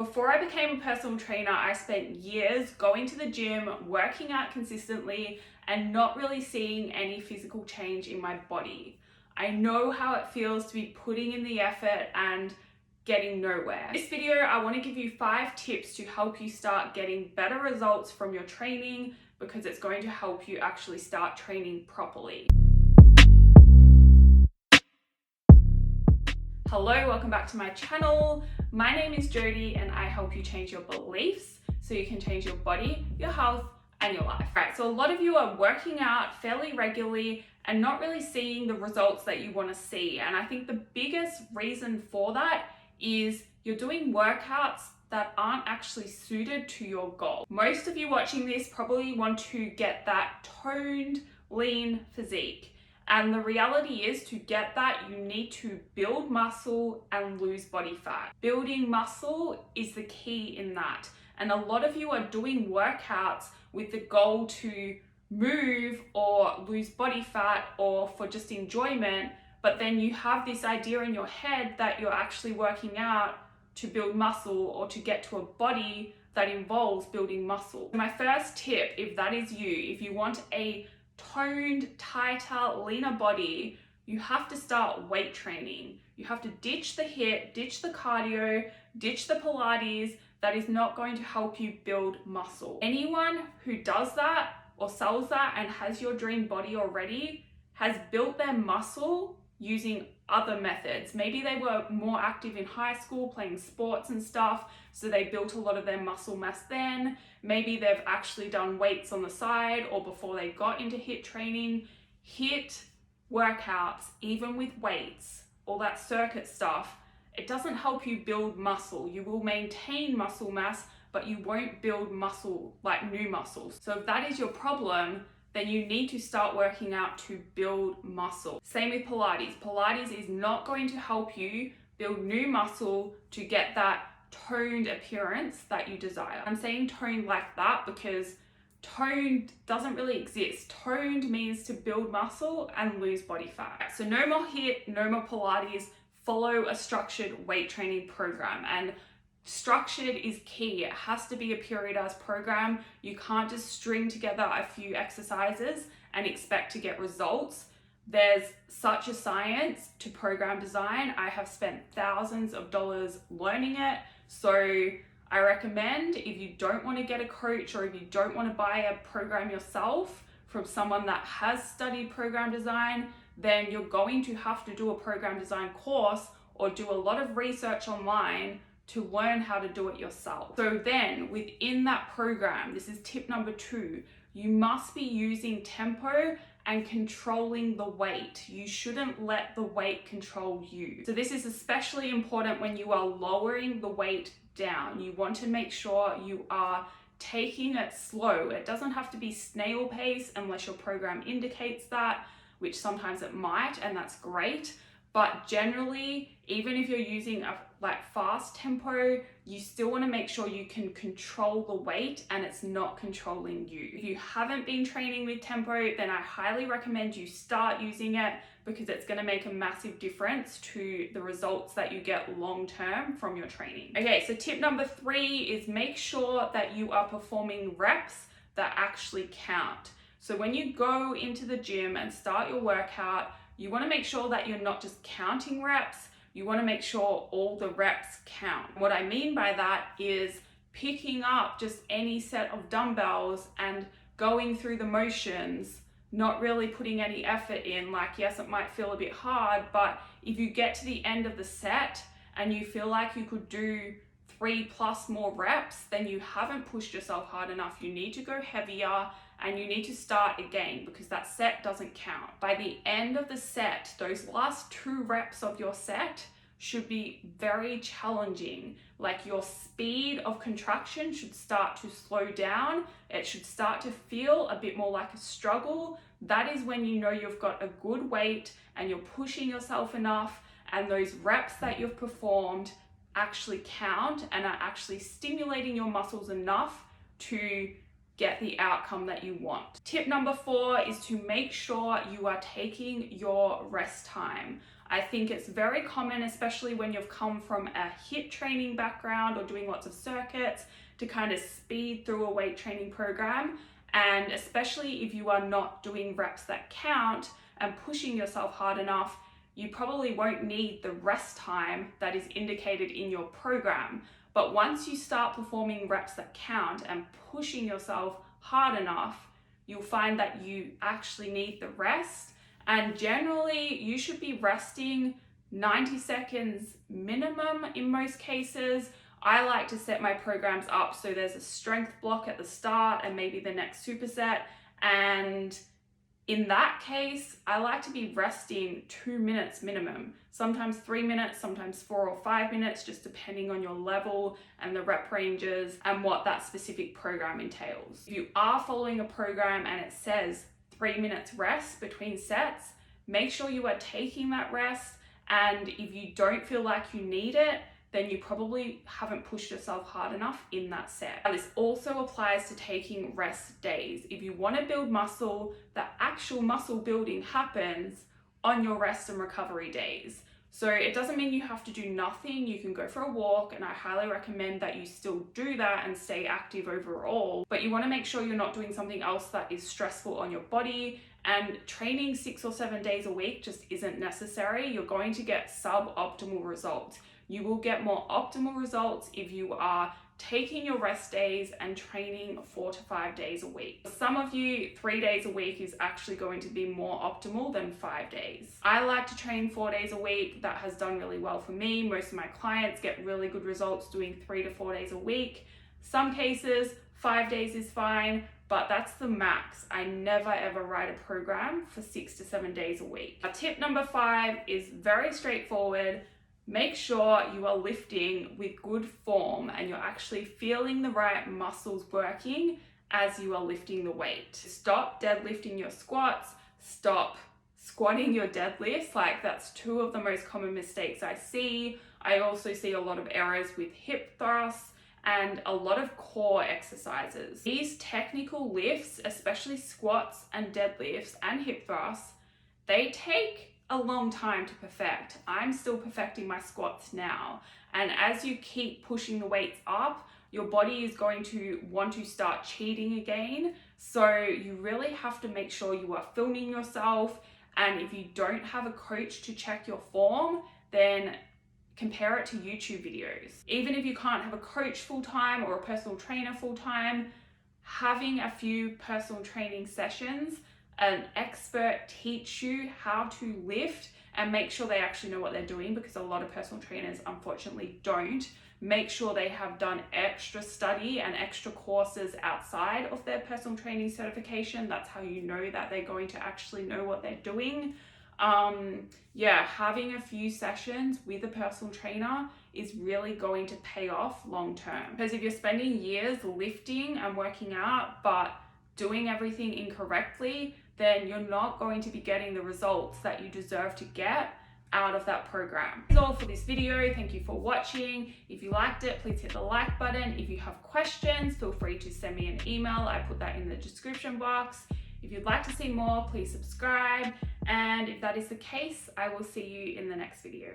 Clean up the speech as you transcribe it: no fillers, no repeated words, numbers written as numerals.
Before I became a personal trainer, I spent years going to the gym, working out consistently, and not really seeing any physical change in my body. I know how it feels to be putting in the effort and getting nowhere. In this video, I want to give you 5 tips to help you start getting better results from your training, because it's going to help you actually start training properly. Hello, welcome back to my channel. My name is Jodie and I help you change your beliefs so you can change your body, your health, and your life. Right, so a lot of you are working out fairly regularly and not really seeing the results that you want to see. And I think the biggest reason for that is you're doing workouts that aren't actually suited to your goal. Most of you watching this probably want to get that toned, lean physique. And the reality is, to get that, you need to build muscle and lose body fat. Building muscle is the key in that. And a lot of you are doing workouts with the goal to move or lose body fat or for just enjoyment, but then you have this idea in your head that you're actually working out to build muscle or to get to a body that involves building muscle. My first tip, if that is you, if you want a toned, tighter, leaner body, you have to start weight training. You have to ditch the HIIT, ditch the cardio, ditch the Pilates. That is not going to help you build muscle. Anyone who does that or sells that and has your dream body already has built their muscle using other methods. Maybe they were more active in high school playing sports and stuff, so they built a lot of their muscle mass then. Maybe they've actually done weights on the side or before they got into HIIT training. HIIT workouts, even with weights, all that circuit stuff, it doesn't help you build muscle. You will maintain muscle mass, but you won't build muscle, like new muscles. So if that is your problem, then you need to start working out to build muscle. Same with Pilates. Pilates is not going to help you build new muscle to get that toned appearance that you desire. I'm saying toned like that because toned doesn't really exist. Toned means to build muscle and lose body fat. So no more HIIT, no more Pilates. Follow a structured weight training program. And structured is key. It has to be a periodized program. You can't just string together a few exercises and expect to get results. There's such a science to program design. I have spent thousands of dollars learning it. So I recommend, if you don't want to get a coach or if you don't want to buy a program yourself from someone that has studied program design, then you're going to have to do a program design course or do a lot of research online to learn how to do it yourself. So then within that program, this is tip number 2, you must be using tempo and controlling the weight. You shouldn't let the weight control you. So this is especially important when you are lowering the weight down. You want to make sure you are taking it slow. It doesn't have to be snail pace unless your program indicates that, which sometimes it might, and that's great. But generally, even if you're using a fast tempo, you still want to make sure you can control the weight and it's not controlling you. If you haven't been training with tempo, then I highly recommend you start using it, because it's going to make a massive difference to the results that you get long term from your training. Okay, so tip number 3 is make sure that you are performing reps that actually count. So when you go into the gym and start your workout, you want to make sure that you're not just counting reps. You want to make sure all the reps count. What I mean by that is picking up just any set of dumbbells and going through the motions, not really putting any effort in. Like, yes, it might feel a bit hard, but if you get to the end of the set and you feel like you could do 3+ more reps, then you haven't pushed yourself hard enough. You need to go heavier and you need to start again, because that set doesn't count. By the end of the set, those last 2 reps of your set should be very challenging. Like, your speed of contraction should start to slow down. It should start to feel a bit more like a struggle. That is when you know you've got a good weight and you're pushing yourself enough, and those reps that you've performed actually count and are actually stimulating your muscles enough to get the outcome that you want. Tip number 4 is to make sure you are taking your rest time. I think it's very common, especially when you've come from a HIIT training background or doing lots of circuits, to kind of speed through a weight training program. And especially if you are not doing reps that count and pushing yourself hard enough, you probably won't need the rest time that is indicated in your program. But once you start performing reps that count and pushing yourself hard enough, you'll find that you actually need the rest. And generally, you should be resting 90 seconds minimum in most cases. I like to set my programs up so there's a strength block at the start and maybe the next superset. And in that case, I like to be resting 2 minutes minimum, sometimes 3 minutes, sometimes 4 or 5 minutes, just depending on your level and the rep ranges and what that specific program entails. If you are following a program and it says 3 minutes rest between sets, make sure you are taking that rest. And if you don't feel like you need it, then you probably haven't pushed yourself hard enough in that set. Now, this also applies to taking rest days. If you want to build muscle, the actual muscle building happens on your rest and recovery days. So it doesn't mean you have to do nothing. You can go for a walk, and I highly recommend that you still do that and stay active overall. But you want to make sure you're not doing something else that is stressful on your body. And training 6 or 7 days a week just isn't necessary. You're going to get suboptimal results. You will get more optimal results if you are taking your rest days and training 4 to 5 days a week. For some of you, 3 days a week is actually going to be more optimal than 5 days. I like to train 4 days a week. That has done really well for me. Most of my clients get really good results doing 3 to 4 days a week. Some cases, 5 days is fine, but that's the max. I never ever write a program for 6 to 7 days a week. Tip number 5 is very straightforward. Make sure you are lifting with good form and you're actually feeling the right muscles working as you are lifting the weight. Stop deadlifting your squats, stop squatting your deadlifts. Like, that's 2 of the most common mistakes I see. I also see a lot of errors with hip thrusts and a lot of core exercises. These technical lifts, especially squats and deadlifts and hip thrusts, they take a long time to perfect. I'm still perfecting my squats now. And as you keep pushing the weights up, your body is going to want to start cheating again. So you really have to make sure you are filming yourself. And if you don't have a coach to check your form, then compare it to YouTube videos. Even if you can't have a coach full-time or a personal trainer full-time, having a few personal training sessions, an expert teach you how to lift and make sure they actually know what they're doing, because a lot of personal trainers unfortunately don't. Make sure they have done extra study and extra courses outside of their personal training certification. That's how you know that they're going to actually know what they're doing. Having a few sessions with a personal trainer is really going to pay off long term. Because if you're spending years lifting and working out but doing everything incorrectly, then you're not going to be getting the results that you deserve to get out of that program. That's all for this video. Thank you for watching. If you liked it, please hit the like button. If you have questions, feel free to send me an email. I put that in the description box. If you'd like to see more, please subscribe. And if that is the case, I will see you in the next video.